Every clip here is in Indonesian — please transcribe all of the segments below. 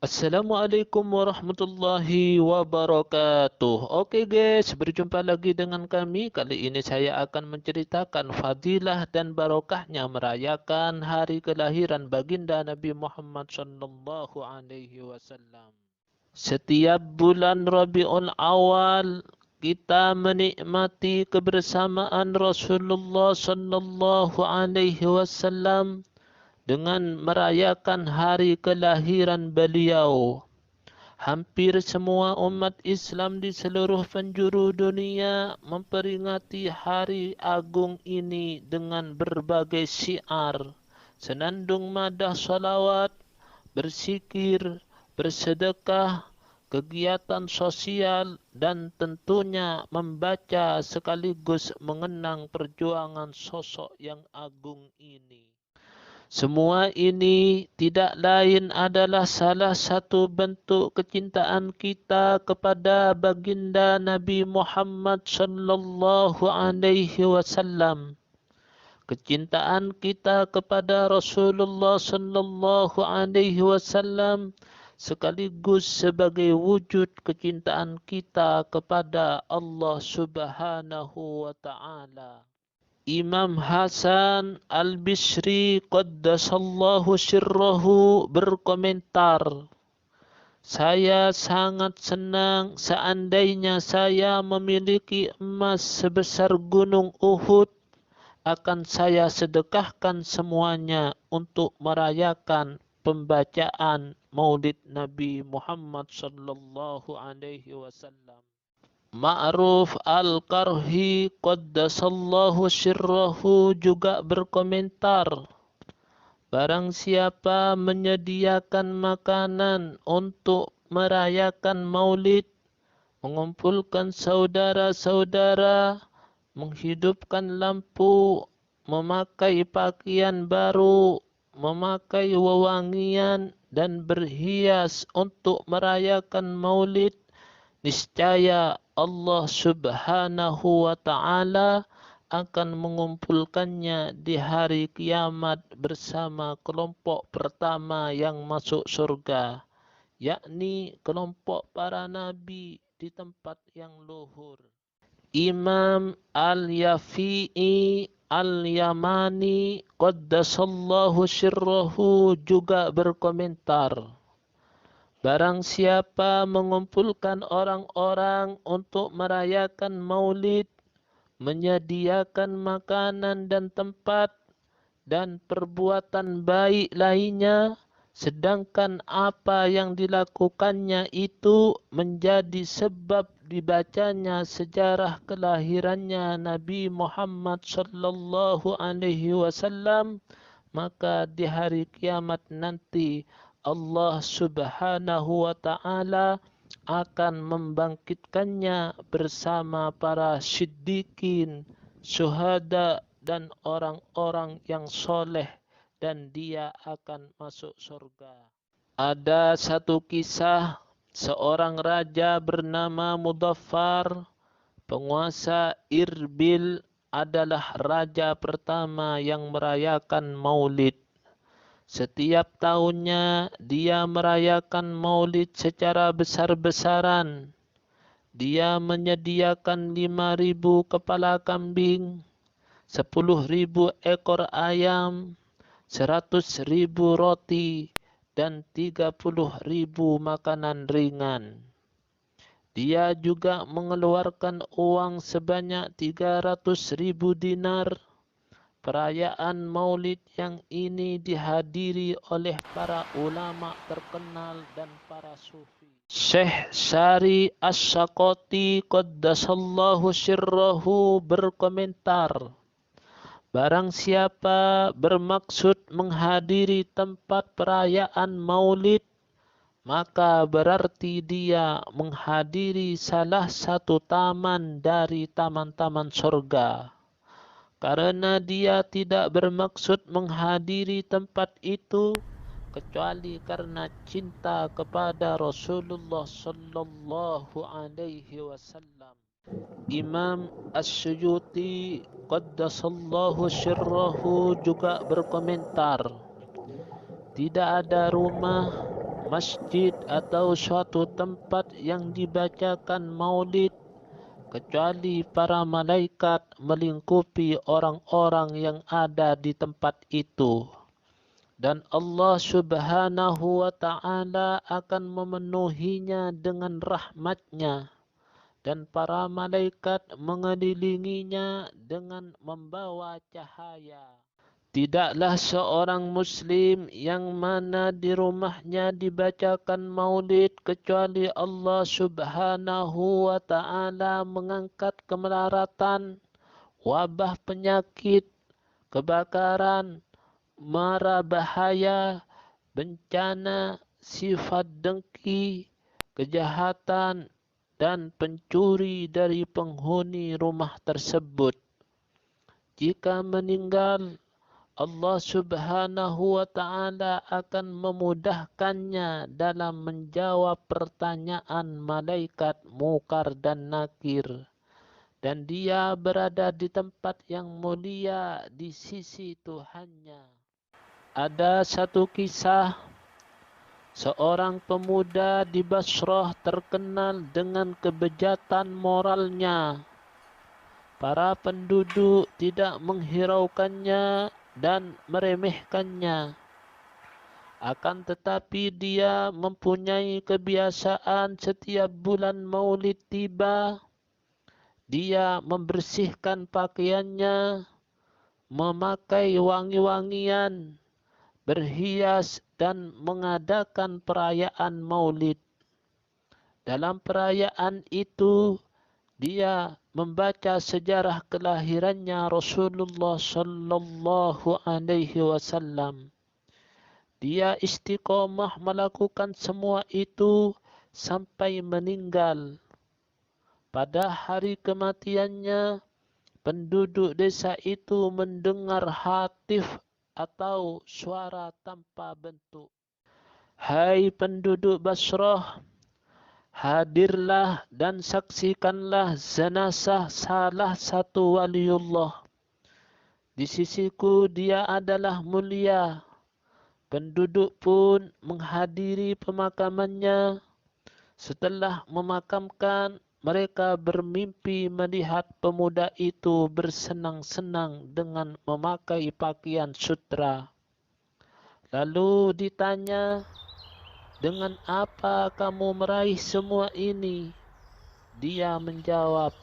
Assalamualaikum warahmatullahi wabarakatuh. Oke guys, berjumpa lagi dengan kami. Kali ini saya akan menceritakan fadilah dan barokahnya merayakan hari kelahiran baginda Nabi Muhammad sallallahu alaihi wasallam. Setiap bulan Rabiul Awal kita menikmati kebersamaan Rasulullah sallallahu alaihi wasallam dengan merayakan hari kelahiran beliau. Hampir semua umat Islam di seluruh penjuru dunia memperingati hari agung ini dengan berbagai syiar, senandung madah salawat, berzikir, bersedekah, kegiatan sosial, dan tentunya membaca sekaligus mengenang perjuangan sosok yang agung ini. Semua ini tidak lain adalah salah satu bentuk kecintaan kita kepada baginda Nabi Muhammad sallallahu alaihi wasallam. Kecintaan kita kepada Rasulullah sallallahu alaihi wasallam sekaligus sebagai wujud kecintaan kita kepada Allah Subhanahu wa taala. Imam Hasan Al-Bishri Qaddasallahu Sirrahu berkomentar, saya sangat senang seandainya saya memiliki emas sebesar gunung Uhud, akan saya sedekahkan semuanya untuk merayakan pembacaan Maulid Nabi Muhammad sallallahu alaihi wasallam. Ma'ruf Al-Qarhi Qaddasallahu Sirrahu juga berkomentar, barang siapa menyediakan makanan untuk merayakan maulid, mengumpulkan saudara-saudara, menghidupkan lampu, memakai pakaian baru, memakai wewangian, dan berhias untuk merayakan maulid, niscaya Allah Subhanahu wa taala akan mengumpulkannya di hari kiamat bersama kelompok pertama yang masuk surga, yakni kelompok para nabi di tempat yang luhur. Imam Al-Yafi'i Al-Yamani Qaddasallahu Sirrahu juga berkomentar, barang siapa mengumpulkan orang-orang untuk merayakan maulid, menyediakan makanan dan tempat, dan perbuatan baik lainnya, sedangkan apa yang dilakukannya itu menjadi sebab dibacanya sejarah kelahirannya Nabi Muhammad sallallahu alaihi wasallam, maka di hari kiamat nanti Allah Subhanahu wa taala akan membangkitkannya bersama para siddiqin, syuhada, dan orang-orang yang soleh, dan dia akan masuk surga. Ada satu kisah, seorang raja bernama Mudaffar, penguasa Irbil, adalah raja pertama yang merayakan maulid. Setiap tahunnya dia merayakan maulid secara besar-besaran. Dia menyediakan 5.000 kepala kambing, 10.000 ekor ayam, 100.000 roti, dan 30.000 makanan ringan. Dia juga mengeluarkan uang sebanyak 300.000 dinar. Perayaan maulid yang ini dihadiri oleh para ulama terkenal dan para sufi. Syekh Syari As-Sakoti Qaddasallahu Sirrahu berkomentar, barang siapa bermaksud menghadiri tempat perayaan maulid, maka berarti dia menghadiri salah satu taman dari taman-taman surga. Karena dia tidak bermaksud menghadiri tempat itu kecuali karena cinta kepada Rasulullah sallallahu alaihi wasallam. Imam As-Suyuti Qaddasallahu Sirrahu juga berkomentar, tidak ada rumah, masjid atau suatu tempat yang dibacakan maulid kecuali para malaikat melingkupi orang-orang yang ada di tempat itu. Dan Allah subhanahu wa ta'ala akan memenuhinya dengan rahmatnya. Dan para malaikat mengelilinginya dengan membawa cahaya. Tidaklah seorang muslim yang mana di rumahnya dibacakan maulid kecuali Allah subhanahu wa ta'ala mengangkat kemelaratan, wabah penyakit, kebakaran, mara bahaya, bencana, sifat dengki, kejahatan, dan pencuri dari penghuni rumah tersebut. Jika meninggal, Allah subhanahu wa ta'ala akan memudahkannya dalam menjawab pertanyaan malaikat Munkar dan Nakir. Dan dia berada di tempat yang mulia di sisi Tuhannya. Ada satu kisah, seorang pemuda di Basrah terkenal dengan kebejatan moralnya. Para penduduk tidak menghiraukannya dan meremehkannya. Akan tetapi dia mempunyai kebiasaan setiap bulan Maulid tiba, dia membersihkan pakaiannya, memakai wangi-wangian, berhias dan mengadakan perayaan Maulid. Dalam perayaan itu, dia membaca sejarah kelahirannya Rasulullah sallallahu alaihi wasallam. Dia istiqomah melakukan semua itu sampai meninggal. Pada hari kematiannya, penduduk desa itu mendengar hatif atau suara tanpa bentuk. Hai penduduk Basrah, hadirlah dan saksikanlah jenazah salah satu waliullah. Di sisiku dia adalah mulia. Penduduk pun menghadiri pemakamannya. Setelah memakamkan, mereka bermimpi melihat pemuda itu bersenang-senang dengan memakai pakaian sutra. Lalu ditanya, dengan apa kamu meraih semua ini? Dia menjawab,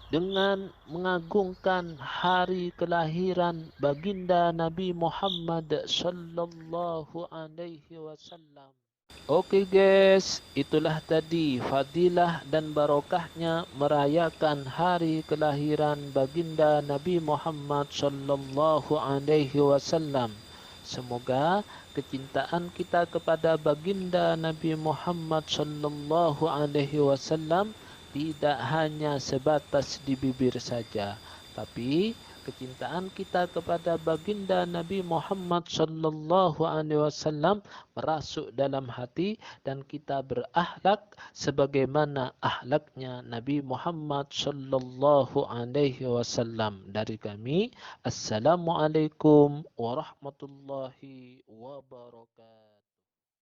dengan mengagungkan hari kelahiran baginda Nabi Muhammad sallallahu alaihi wasallam. Oke guys, itulah tadi fadilah dan barokahnya merayakan hari kelahiran baginda Nabi Muhammad sallallahu alaihi wasallam. Semoga kecintaan kita kepada baginda Nabi Muhammad sallallahu alaihi wasallam tidak hanya sebatas di bibir saja, tapi kecintaan kita kepada baginda Nabi Muhammad sallallahu alaihi wasallam merasuk dalam hati dan kita berakhlak sebagaimana akhlaknya Nabi Muhammad sallallahu alaihi wasallam. Dari kami, Assalamualaikum warahmatullahi wabarakatuh.